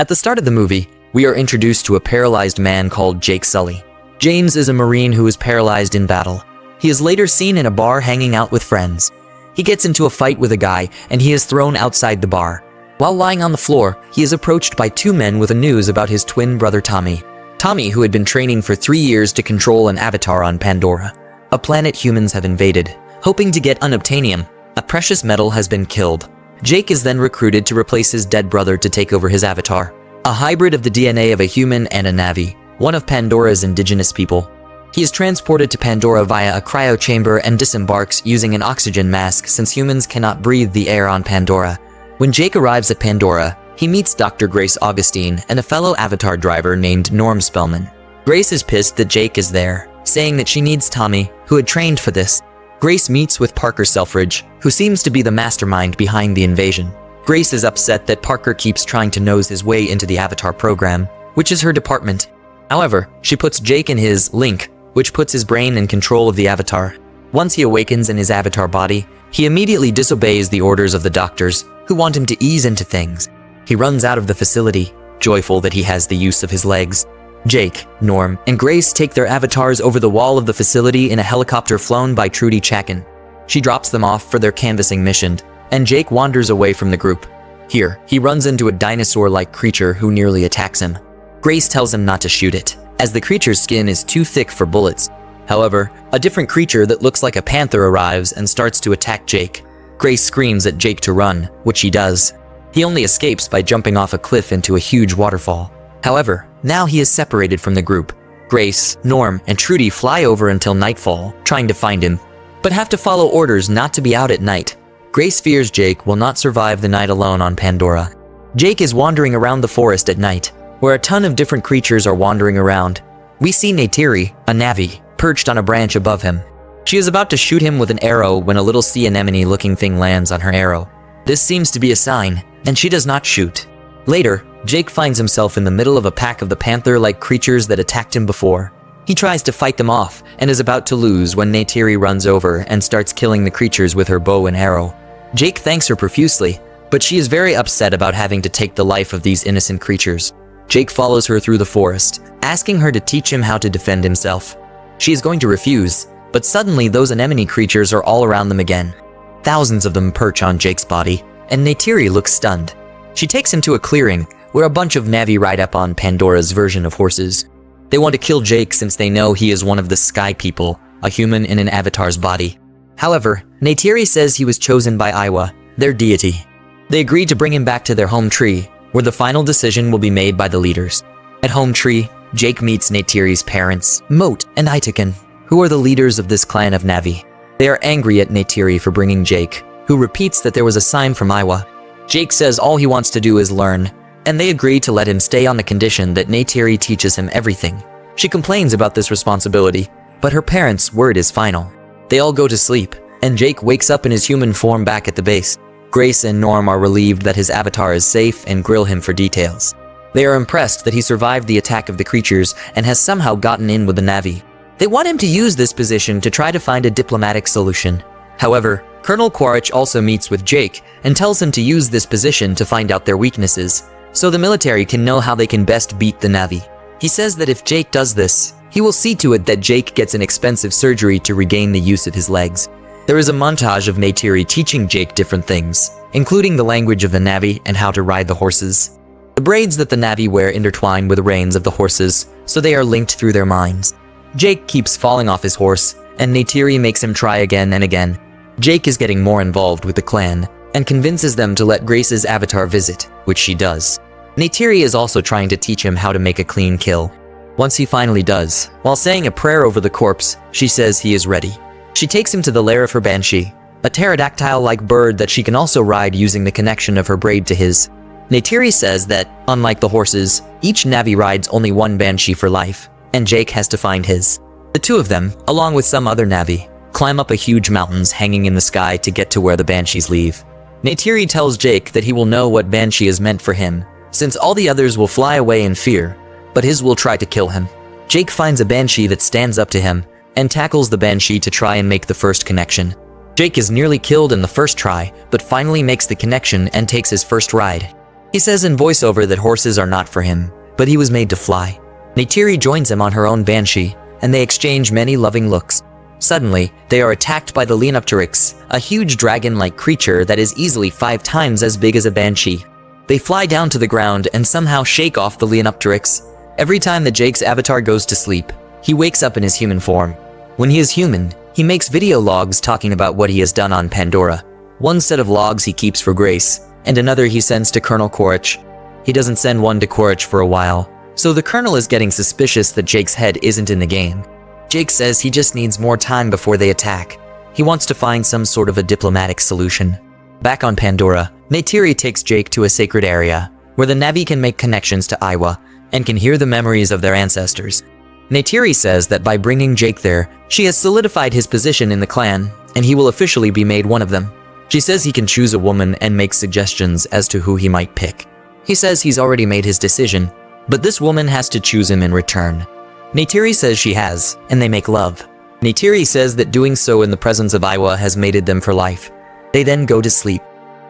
At the start of the movie, we are introduced to a paralyzed man called Jake Sully. James is a Marine who is paralyzed in battle. He is later seen in a bar hanging out with friends. He gets into a fight with a guy and he is thrown outside the bar. While lying on the floor, he is approached by two men with a news about his twin brother Tommy. Tommy, who had been training for 3 years to control an avatar on Pandora, a planet humans have invaded. Hoping to get unobtainium, a precious metal has been killed. Jake is then recruited to replace his dead brother to take over his avatar, a hybrid of the DNA of a human and a Navi, one of Pandora's indigenous people. He is transported to Pandora via a cryo chamber and disembarks using an oxygen mask since humans cannot breathe the air on Pandora. When Jake arrives at Pandora, he meets Dr. Grace Augustine and a fellow avatar driver named Norm Spellman. Grace is pissed that Jake is there, saying that she needs Tommy, who had trained for this. Grace meets with Parker Selfridge, who seems to be the mastermind behind the invasion. Grace is upset that Parker keeps trying to nose his way into the avatar program, which is her department. However, she puts Jake in his link, which puts his brain in control of the avatar. Once he awakens in his avatar body, he immediately disobeys the orders of the doctors, who want him to ease into things. He runs out of the facility, joyful that he has the use of his legs. Jake, Norm, and Grace take their avatars over the wall of the facility in a helicopter flown by Trudy Chakin. She drops them off for their canvassing mission, and Jake wanders away from the group. Here, he runs into a dinosaur-like creature who nearly attacks him. Grace tells him not to shoot it, as the creature's skin is too thick for bullets. However, a different creature that looks like a panther arrives and starts to attack Jake. Grace screams at Jake to run, which he does. He only escapes by jumping off a cliff into a huge waterfall. However, now he is separated from the group. Grace, Norm, and Trudy fly over until nightfall, trying to find him, but have to follow orders not to be out at night. Grace fears Jake will not survive the night alone on Pandora. Jake is wandering around the forest at night, where a ton of different creatures are wandering around. We see Neytiri, a Navi, perched on a branch above him. She is about to shoot him with an arrow when a little sea anemone-looking thing lands on her arrow. This seems to be a sign, and she does not shoot. Later, Jake finds himself in the middle of a pack of the panther-like creatures that attacked him before. He tries to fight them off, and is about to lose when Neytiri runs over and starts killing the creatures with her bow and arrow. Jake thanks her profusely, but she is very upset about having to take the life of these innocent creatures. Jake follows her through the forest, asking her to teach him how to defend himself. She is going to refuse, but suddenly those anemone creatures are all around them again. Thousands of them perch on Jake's body, and Neytiri looks stunned. She takes him to a clearing, where a bunch of Navi ride up on Pandora's version of horses. They want to kill Jake since they know he is one of the Sky People, a human in an avatar's body. However, Neytiri says he was chosen by Iwa, their deity. They agree to bring him back to their home tree, where the final decision will be made by the leaders. At home tree, Jake meets Neytiri's parents, Moat and Itaken, who are the leaders of this clan of Navi. They are angry at Neytiri for bringing Jake, who repeats that there was a sign from Iwa. Jake says all he wants to do is learn, and they agree to let him stay on the condition that Neytiri teaches him everything. She complains about this responsibility, but her parents' word is final. They all go to sleep, and Jake wakes up in his human form back at the base. Grace and Norm are relieved that his avatar is safe and grill him for details. They are impressed that he survived the attack of the creatures and has somehow gotten in with the Navi. They want him to use this position to try to find a diplomatic solution. However, Colonel Quaritch also meets with Jake and tells him to use this position to find out their weaknesses, so the military can know how they can best beat the Navi. He says that if Jake does this, he will see to it that Jake gets an expensive surgery to regain the use of his legs. There is a montage of Neytiri teaching Jake different things, including the language of the Navi and how to ride the horses. The braids that the Navi wear intertwine with the reins of the horses, so they are linked through their minds. Jake keeps falling off his horse, and Neytiri makes him try again and again. Jake is getting more involved with the clan, and convinces them to let Grace's avatar visit, which she does. Neytiri is also trying to teach him how to make a clean kill. Once he finally does, while saying a prayer over the corpse, she says he is ready. She takes him to the lair of her banshee, a pterodactyl-like bird that she can also ride using the connection of her braid to his. Neytiri says that, unlike the horses, each Navi rides only one banshee for life, and Jake has to find his. The two of them, along with some other Navi, climb up a huge mountains hanging in the sky to get to where the banshees leave. Neytiri tells Jake that he will know what banshee is meant for him, since all the others will fly away in fear, but his will try to kill him. Jake finds a banshee that stands up to him, and tackles the banshee to try and make the first connection. Jake is nearly killed in the first try, but finally makes the connection and takes his first ride. He says in voiceover that horses are not for him, but he was made to fly. Neytiri joins him on her own banshee, and they exchange many loving looks. Suddenly, they are attacked by the Leonopteryx, a huge dragon-like creature that is easily 5 times as big as a banshee. They fly down to the ground and somehow shake off the Leonopteryx. Every time that Jake's avatar goes to sleep, he wakes up in his human form. When he is human, he makes video logs talking about what he has done on Pandora. One set of logs he keeps for Grace, and another he sends to Colonel Quaritch. He doesn't send one to Quaritch for a while, so the Colonel is getting suspicious that Jake's head isn't in the game. Jake says he just needs more time before they attack. He wants to find some sort of a diplomatic solution. Back on Pandora, Neytiri takes Jake to a sacred area, where the Navi can make connections to Iwa, and can hear the memories of their ancestors. Neytiri says that by bringing Jake there, she has solidified his position in the clan, and he will officially be made one of them. She says he can choose a woman and make suggestions as to who he might pick. He says he's already made his decision, but this woman has to choose him in return. Neytiri says she has, and they make love. Neytiri says that doing so in the presence of Iwa has mated them for life. They then go to sleep.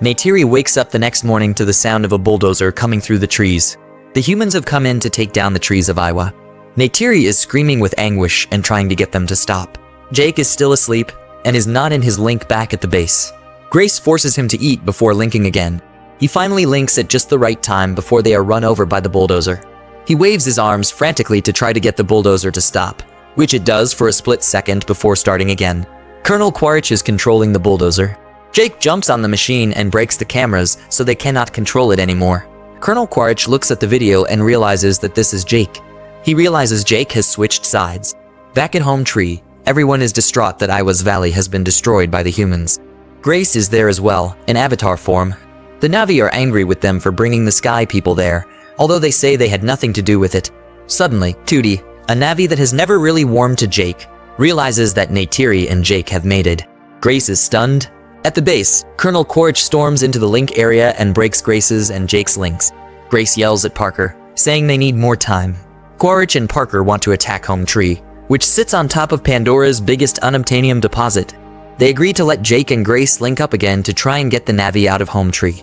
Neytiri wakes up the next morning to the sound of a bulldozer coming through the trees. The humans have come in to take down the trees of Iwa. Neytiri is screaming with anguish and trying to get them to stop. Jake is still asleep and is not in his link back at the base. Grace forces him to eat before linking again. He finally links at just the right time before they are run over by the bulldozer. He waves his arms frantically to try to get the bulldozer to stop, which it does for a split second before starting again. Colonel Quaritch is controlling the bulldozer. Jake jumps on the machine and breaks the cameras so they cannot control it anymore. Colonel Quaritch looks at the video and realizes that this is Jake. He realizes Jake has switched sides. Back at Home Tree, everyone is distraught that Iwa's Valley has been destroyed by the humans. Grace is there as well, in avatar form. The Navi are angry with them for bringing the Sky People there, although they say they had nothing to do with it. Suddenly, Tootie, a Navi that has never really warmed to Jake, realizes that Neytiri and Jake have mated. Grace is stunned. At the base, Colonel Quaritch storms into the link area and breaks Grace's and Jake's links. Grace yells at Parker, saying they need more time. Quaritch and Parker want to attack Home Tree, which sits on top of Pandora's biggest unobtainium deposit. They agree to let Jake and Grace link up again to try and get the Navi out of Home Tree.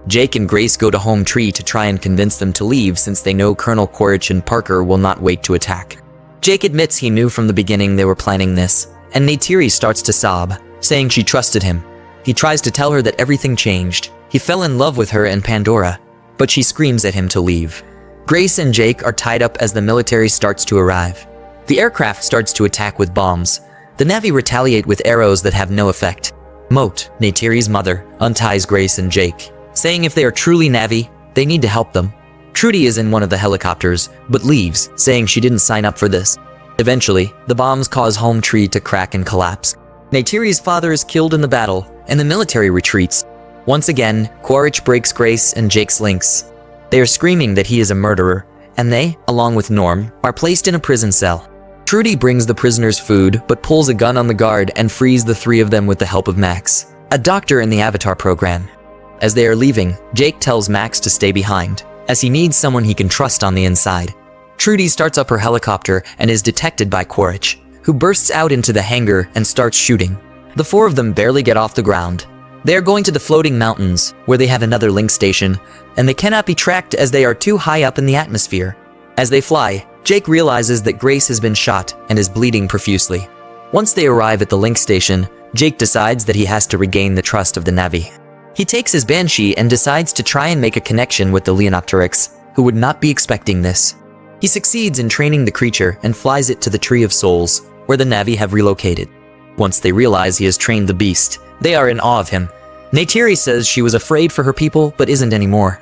Jake and Grace go to Home Tree to try and convince them to leave since they know Colonel Quaritch and Parker will not wait to attack. Jake admits he knew from the beginning they were planning this, and Neytiri starts to sob, saying she trusted him. He tries to tell her that everything changed. He fell in love with her and Pandora, but she screams at him to leave. Grace and Jake are tied up as the military starts to arrive. The aircraft starts to attack with bombs. The Navi retaliate with arrows that have no effect. Moat, Neytiri's mother, unties Grace and Jake, saying if they are truly Navi, they need to help them. Trudy is in one of the helicopters, but leaves, saying she didn't sign up for this. Eventually, the bombs cause Home Tree to crack and collapse. Neytiri's father is killed in the battle, and the military retreats. Once again, Quaritch breaks Grace and Jake's links. They are screaming that he is a murderer, and they, along with Norm, are placed in a prison cell. Trudy brings the prisoners food, but pulls a gun on the guard and frees the 3 of them with the help of Max, a doctor in the Avatar program. As they are leaving, Jake tells Max to stay behind, as he needs someone he can trust on the inside. Trudy starts up her helicopter and is detected by Quaritch, who bursts out into the hangar and starts shooting. The 4 of them barely get off the ground. They are going to the floating mountains, where they have another link station, and they cannot be tracked as they are too high up in the atmosphere. As they fly, Jake realizes that Grace has been shot and is bleeding profusely. Once they arrive at the link station, Jake decides that he has to regain the trust of the Navi. He takes his Banshee and decides to try and make a connection with the Leonopteryx, who would not be expecting this. He succeeds in training the creature and flies it to the Tree of Souls, where the Navi have relocated. Once they realize he has trained the beast, they are in awe of him. Neytiri says she was afraid for her people but isn't anymore.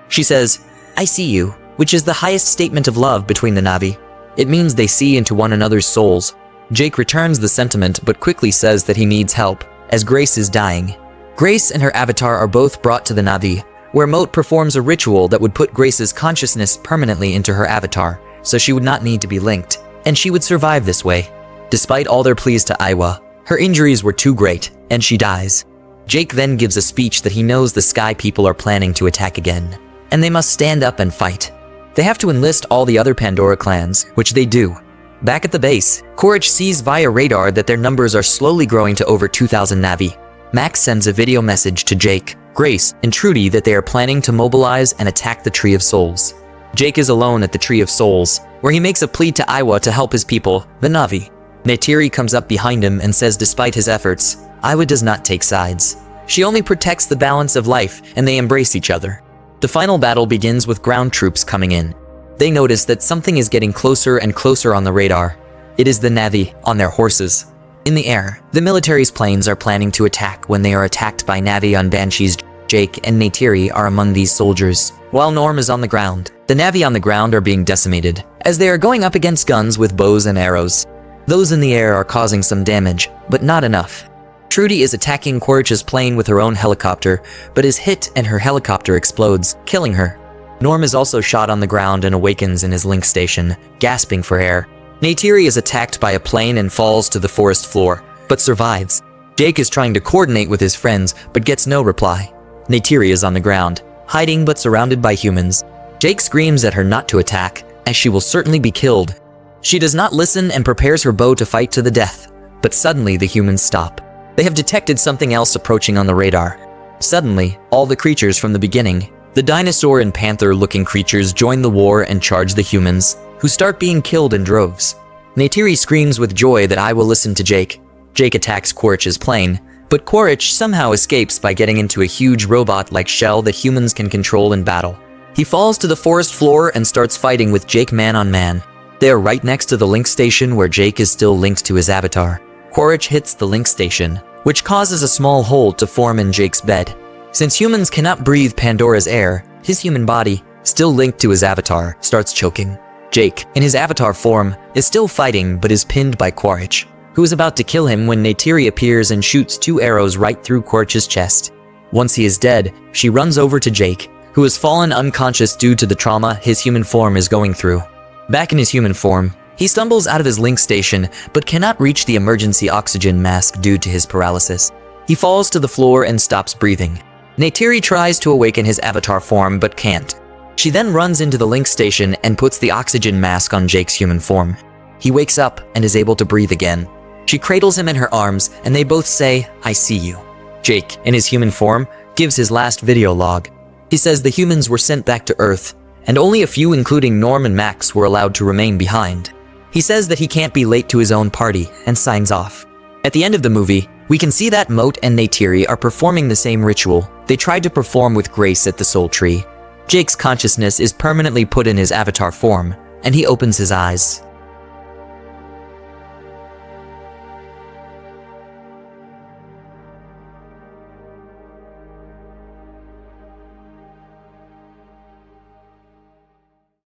She says, "I see you," which is the highest statement of love between the Navi. It means they see into one another's souls. Jake returns the sentiment but quickly says that he needs help, as Grace is dying. Grace and her avatar are both brought to the Navi, where Moat performs a ritual that would put Grace's consciousness permanently into her avatar, so she would not need to be linked, and she would survive this way. Despite all their pleas to Iwa, her injuries were too great, and she dies. Jake then gives a speech that he knows the Sky People are planning to attack again, and they must stand up and fight. They have to enlist all the other Pandora clans, which they do. Back at the base, Quaritch sees via radar that their numbers are slowly growing to over 2,000 Navi. Max sends a video message to Jake, Grace, and Trudy that they are planning to mobilize and attack the Tree of Souls. Jake is alone at the Tree of Souls, where he makes a plea to Iwa to help his people, the Na'vi. Neytiri comes up behind him and says despite his efforts, Iwa does not take sides. She only protects the balance of life, and they embrace each other. The final battle begins with ground troops coming in. They notice that something is getting closer and closer on the radar. It is the Na'vi on their horses. In the air, the military's planes are planning to attack when they are attacked by Na'vi on Banshees. Jake and Neytiri are among these soldiers, while Norm is on the ground. The Na'vi on the ground are being decimated, as they are going up against guns with bows and arrows. Those in the air are causing some damage, but not enough. Trudy is attacking Quaritch's plane with her own helicopter, but is hit and her helicopter explodes, killing her. Norm is also shot on the ground and awakens in his link station, gasping for air. Neytiri is attacked by a plane and falls to the forest floor, but survives. Jake is trying to coordinate with his friends, but gets no reply. Neytiri is on the ground, hiding but surrounded by humans. Jake screams at her not to attack, as she will certainly be killed. She does not listen and prepares her bow to fight to the death, but suddenly the humans stop. They have detected something else approaching on the radar. Suddenly, all the creatures from the beginning, the dinosaur and panther-looking creatures, join the war and charge the humans, who start being killed in droves. Neytiri screams with joy that I will listen to Jake. Jake attacks Quaritch's plane, but Quaritch somehow escapes by getting into a huge robot-like shell that humans can control in battle. He falls to the forest floor and starts fighting with Jake man on man. They are right next to the link station where Jake is still linked to his avatar. Quaritch hits the link station, which causes a small hole to form in Jake's bed. Since humans cannot breathe Pandora's air, his human body, still linked to his avatar, starts choking. Jake, in his avatar form, is still fighting but is pinned by Quaritch, who is about to kill him when Neytiri appears and shoots 2 arrows right through Quaritch's chest. Once he is dead, she runs over to Jake, who has fallen unconscious due to the trauma his human form is going through. Back in his human form, he stumbles out of his link station but cannot reach the emergency oxygen mask due to his paralysis. He falls to the floor and stops breathing. Neytiri tries to awaken his avatar form but can't. She then runs into the link station and puts the oxygen mask on Jake's human form. He wakes up and is able to breathe again. She cradles him in her arms and they both say, I see you. Jake, in his human form, gives his last video log. He says the humans were sent back to Earth, and only a few including Norm and Max were allowed to remain behind. He says that he can't be late to his own party and signs off. At the end of the movie, we can see that Moat and Neytiri are performing the same ritual they tried to perform with Grace at the Soul Tree. Jake's consciousness is permanently put in his avatar form, and he opens his eyes.